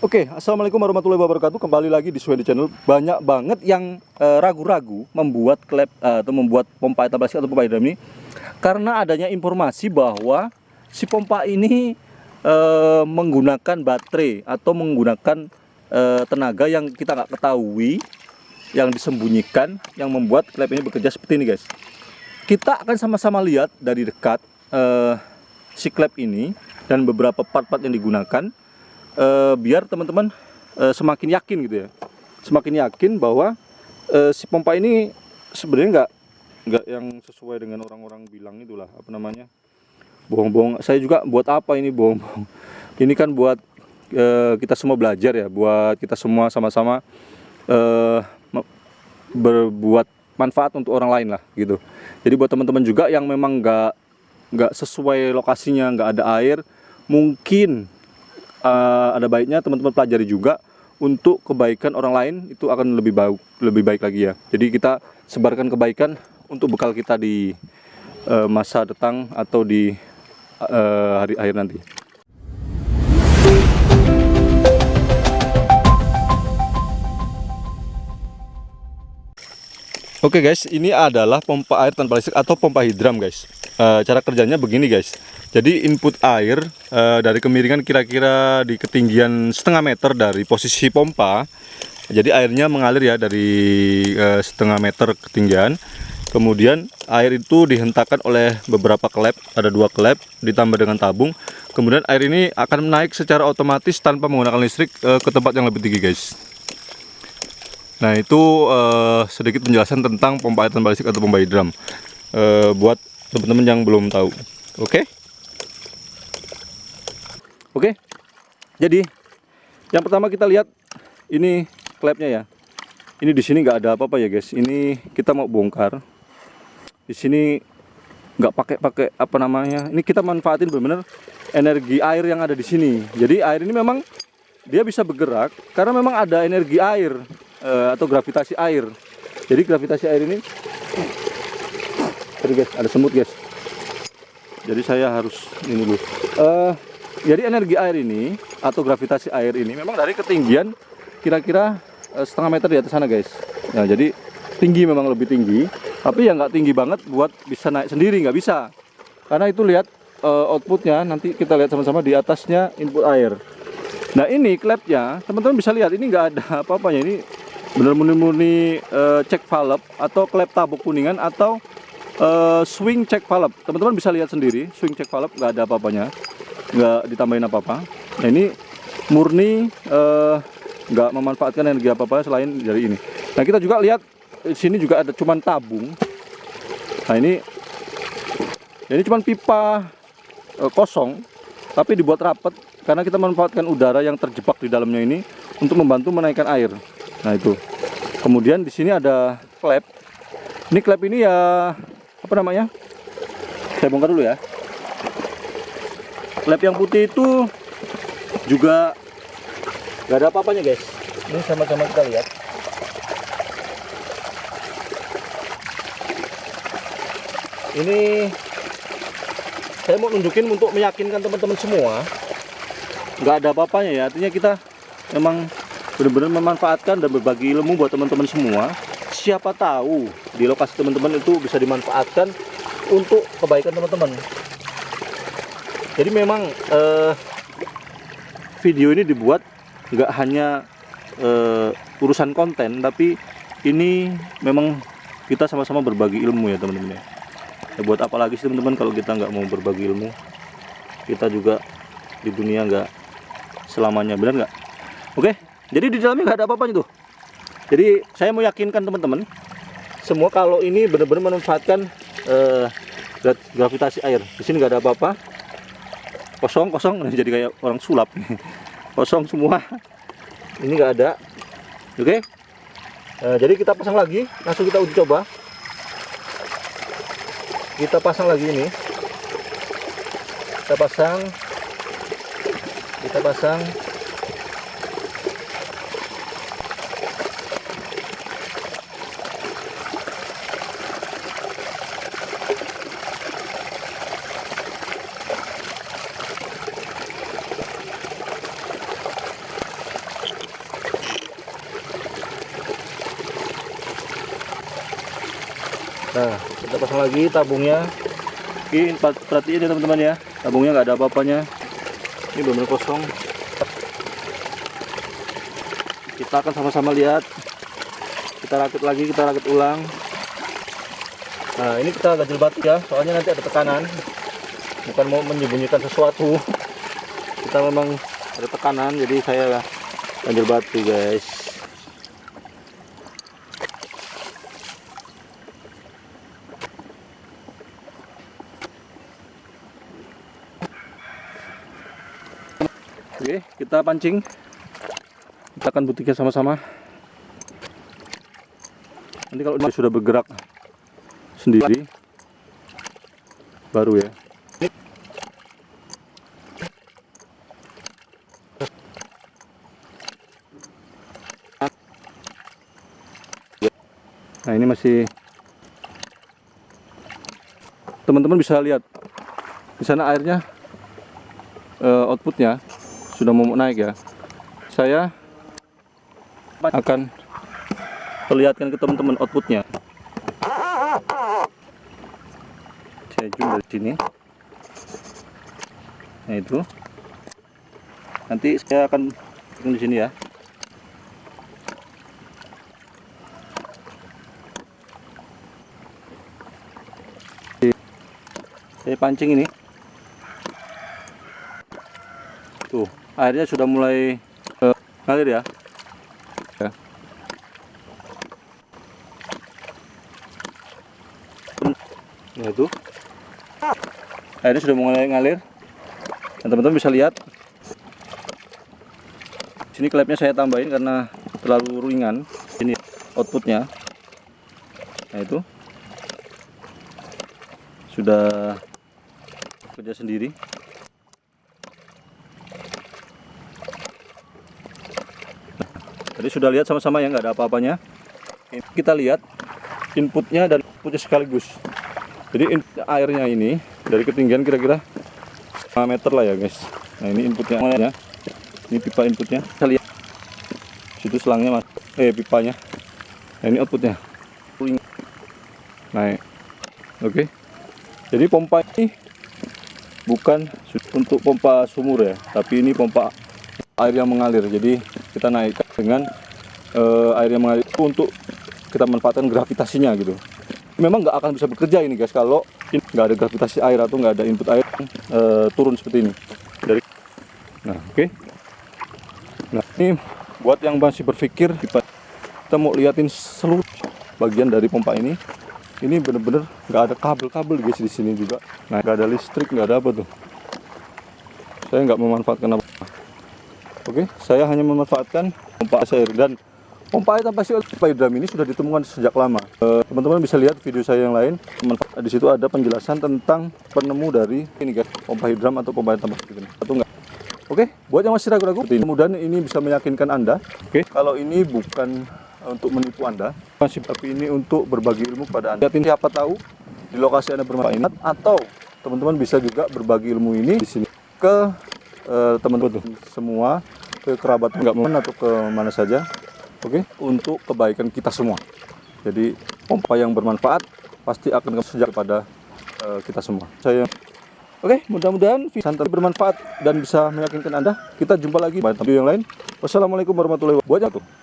Oke, assalamualaikum warahmatullahi wabarakatuh. Kembali lagi di Suhendi Channel. Banyak banget yang ragu-ragu membuat klep atau membuat pompa etablasi atau pompa hidram ini karena adanya informasi bahwa si pompa ini menggunakan baterai atau menggunakan tenaga yang kita nggak ketahui, yang disembunyikan, yang membuat klep ini bekerja seperti ini, guys. Kita akan sama-sama lihat dari dekat si klep ini dan beberapa part-part yang digunakan. Biar teman-teman semakin yakin gitu ya, semakin yakin bahwa si pompa ini sebenarnya nggak yang sesuai dengan orang-orang bilang itulah, apa namanya, bohong-bohong. Saya juga buat apa ini bohong-bohong, ini kan buat kita semua belajar ya, buat kita semua sama-sama berbuat manfaat untuk orang lain lah gitu. Jadi buat teman-teman juga yang memang nggak sesuai lokasinya, nggak ada air, mungkin ada baiknya teman-teman pelajari juga untuk kebaikan orang lain, itu akan lebih baik lagi ya. Jadi kita sebarkan kebaikan untuk bekal kita di masa datang atau di hari akhir nanti. Oke guys, ini adalah pompa air tanpa listrik atau pompa hidram guys. Cara kerjanya begini guys. Jadi input air dari kemiringan kira-kira di ketinggian setengah meter dari posisi pompa. Jadi airnya mengalir ya dari setengah meter ketinggian. Kemudian air itu dihentakkan oleh beberapa klep, ada 2 klep ditambah dengan tabung. Kemudian air ini akan naik secara otomatis tanpa menggunakan listrik ke tempat yang lebih tinggi guys. Nah itu sedikit penjelasan tentang pompa air tanpa listrik atau pompa hidram buat teman-teman yang belum tahu. Oke, jadi yang pertama kita lihat ini klepnya ya. Ini di sini nggak ada apa-apa ya guys. Ini kita mau bongkar. Di sini nggak pakai apa namanya. Ini kita manfaatin benar-benar energi air yang ada di sini. Jadi air ini memang dia bisa bergerak karena memang ada energi air atau gravitasi air. Jadi gravitasi air ini, sorry guys, ada semut guys. Jadi saya harus ini dulu. Jadi energi air ini atau gravitasi air ini memang dari ketinggian kira-kira setengah meter di atas sana guys. Nah jadi tinggi, memang lebih tinggi, tapi ya nggak tinggi banget buat bisa naik sendiri, nggak bisa. Karena itu lihat outputnya, nanti kita lihat sama-sama di atasnya input air. Nah ini klepnya, teman-teman bisa lihat ini nggak ada apa-apanya. Ini benar-benar murni cek valve atau klep tabok kuningan atau swing check valve. Teman-teman bisa lihat sendiri, swing check valve nggak ada apa-apanya, nggak ditambahin apa-apa. Nah ini murni nggak memanfaatkan energi apa-apa selain dari ini. Nah kita juga lihat di sini juga ada cuman tabung. Nah ini cuman pipa kosong tapi dibuat rapat karena kita memanfaatkan udara yang terjebak di dalamnya ini untuk membantu menaikkan air. Nah itu. Kemudian di sini ada klep. Ini klep ini ya apa namanya? Saya bongkar dulu ya. Klep yang putih itu juga nggak ada apa-apanya guys. Ini sama-sama kita lihat. Ini saya mau nunjukin untuk meyakinkan teman-teman semua, nggak ada apa-apanya ya. Artinya kita memang benar-benar memanfaatkan dan berbagi ilmu buat teman-teman semua. Siapa tahu di lokasi teman-teman itu bisa dimanfaatkan untuk kebaikan teman-teman. Jadi memang video ini dibuat nggak hanya urusan konten, tapi ini memang kita sama-sama berbagi ilmu ya teman-teman ya. Buat apa lagi sih teman-teman kalau kita nggak mau berbagi ilmu? Kita juga di dunia nggak selamanya, benar nggak? Oke, jadi di dalamnya nggak ada apa-apanya tuh. Jadi saya mau yakinkan teman-teman semua kalau ini benar-benar memanfaatkan gravitasi air. Di sini nggak ada apa-apa. Kosong jadi kayak orang sulap. Kosong semua. Ini nggak ada. Oke. Jadi kita pasang lagi, langsung kita uji coba. Kita pasang lagi ini. Kita pasang. Nah, kita pasang lagi tabungnya. Ini perhatiin ya teman-teman ya, tabungnya nggak ada apa-apanya. Ini benar-benar kosong. Kita akan sama-sama lihat. Kita rakit lagi, kita rakit ulang. Nah, ini kita ganjel batu ya, soalnya nanti ada tekanan. Bukan mau menyembunyikan sesuatu. Kita memang ada tekanan, jadi saya ganjel batu guys. Oke, kita pancing. Kita akan buktikan sama-sama. Nanti kalau dia sudah bergerak sendiri, baru ya. Nah, ini masih, teman-teman bisa lihat di sana airnya, outputnya sudah mau naik ya. Saya akan perlihatkan ke teman-teman outputnya. Saya zoom dari sini. Nah itu, nanti saya akan di sini ya. Saya pancing ini. Tuh, airnya sudah mulai ngalir ya. Nah itu, airnya sudah mulai ngalir. Dan teman-teman bisa lihat. Sini klepnya saya tambahin karena terlalu ringan. Ini outputnya. Nah itu, sudah kerja sendiri. Tadi sudah lihat sama-sama ya, nggak ada apa-apanya. Kita lihat inputnya dan outputnya sekaligus. Jadi airnya ini dari ketinggian kira-kira 5 meter lah ya guys. Nah ini inputnya, ini pipa inputnya. Kita lihat situ selangnya mas, pipanya. Nah ini outputnya. Naik. Oke. Jadi pompa ini bukan untuk pompa sumur ya, tapi ini pompa air yang mengalir. Jadi kita naikkan dengan air yang mengalir untuk kita manfaatkan gravitasinya gitu. Memang nggak akan bisa bekerja ini guys kalau nggak ada gravitasi air atau nggak ada input air turun seperti ini. Nah oke. Nah ini buat yang masih berpikir kita mau liatin seluruh bagian dari pompa ini. Ini bener-bener nggak ada kabel-kabel guys di sini juga. Nah nggak ada listrik, nggak ada apa tuh. Saya nggak memanfaatkan apa. Oke, saya hanya memanfaatkan pompa air, dan pompa air tanpa pompa hidram ini sudah ditemukan sejak lama. Teman-teman bisa lihat video saya yang lain. Di situ ada penjelasan tentang penemu dari ini guys, pompa hidram atau pompa air tanpa hidram atau enggak. Oke, buat yang masih ragu-ragu, mudah-mudahan ini bisa meyakinkan Anda. Oke, kalau ini bukan untuk menipu Anda, tapi ini untuk berbagi ilmu kepada Anda. Siapa tahu di lokasi Anda bermanfaat, atau teman-teman bisa juga berbagi ilmu ini di sini ke teman-teman semua, ke kerabat nggak mau atau ke mana saja. Oke, untuk kebaikan kita semua. Jadi pompa yang bermanfaat pasti akan sejak pada kita semua. Oke, mudah-mudahan santai bermanfaat dan bisa meyakinkan Anda. Kita jumpa lagi pada video yang lain. Wassalamualaikum warahmatullahi wabarakatuh.